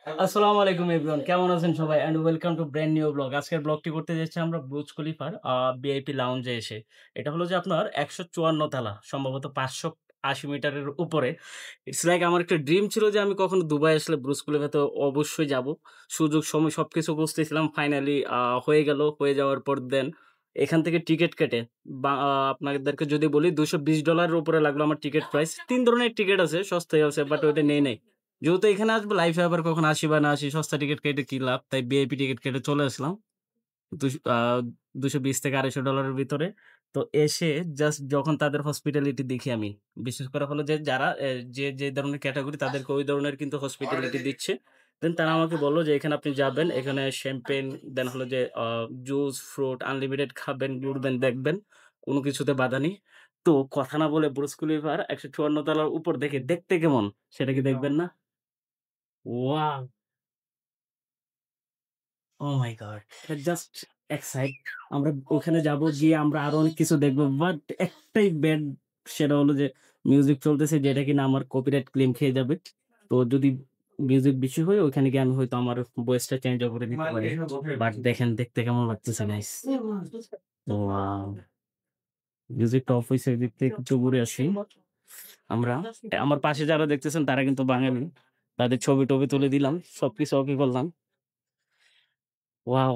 আসসালামু আলাইকুম এভরিওয়ান। কেমন আছেন সবাই? And welcome to brand new blog. আজকের ব্লগটি করতে যাচ্ছি আমরা বুর্জ খলিফার ভিআইপি লাউঞ্জে এসে। এটা হলো যে আপনার ১৫৪ তালা, সম্ভবত ৫৮০ মিটারের উপরে। ইটস লাইক আমার একটা ড্রিম ছিল যে আমি কখনো দুবাই আসলে বুর্জ খলিফাতে অবশ্যই যাবো। সুযোগ সময় সবকিছু খুঁজতেছিলাম। ফাইনালি হয়ে গেল। হয়ে যাওয়ার পর দেন এখান থেকে টিকেট কেটে আপনাদেরকে যদি বলি $২২০ এর উপরে লাগলো আমার টিকেট প্রাইস। ৩ ধরনের টিকেট আছে, সস্তায় আছে বাট ওইটা নেই নাই। যেহেতু এখানে আসবো লাইফে আবার কখনো আসি বা না আসি, সস্তা টিকেট কেটে কি লাভ? তাই ভিআইপি টিকেট কেটে চলে আসলাম। দুশ আ $২২০ থেকে $২৫০ এর ভিতরে। তো এসে জাস্ট যখন তাদের হসপিটালিটি দেখি আমি, বিশেষ করে হলো যে যারা যে ধরনের ক্যাটেগরি তাদেরকে ওই ধরনের কিন্তু হসপিটালিটি দিচ্ছে। দেন তারা আমাকে বলল যে, "এখানে আপনি যাবেন, এখানে শ্যাম্পেন, দেন হলো যে জুস, ফ্রুট আনলিমিটেড খাবেন, ঘুরবেন, দেখবেন। কোন কিছুতে বাধা নেই।" তো কথা না বলে বুর্জ খলিফার ১৫৪ তলার উপর দেখে দেখতে কেমন সেটা কি দেখবেন না? ওয়াও! ওহ মাই গড! এটা জাস্ট এক্সাইট। আমরা ওখানে যাবো, গিয়ে আমরা আরো অনেক কিছু দেখবো। বাট একটাই ব্যাড, সেটা হলো যে মিউজিক চলতেছে যেটা কিনা আমার কপিরাইট ক্লেম খেয়ে যাবে। তো যদি মিউজিক বেশি হয় ওখানে গিয়ে আমি হয়তো আমার ভয়েসটা চেঞ্জ ও করে দিতে পারি। বাট দেখেন দেখতে কেমন লাগতেছে গাইস। ওয়াও! মিউজিকটা অফ হইছে, এদিক থেকে একটু ঘুরে আসি। আমরা আমার পাশে যারা দেখতেছেন তারা কিন্তু বাঙালি। তাদের ছবি-টবি তুলে দিলাম। সবকিছু ওকে করলাম। ওয়াও!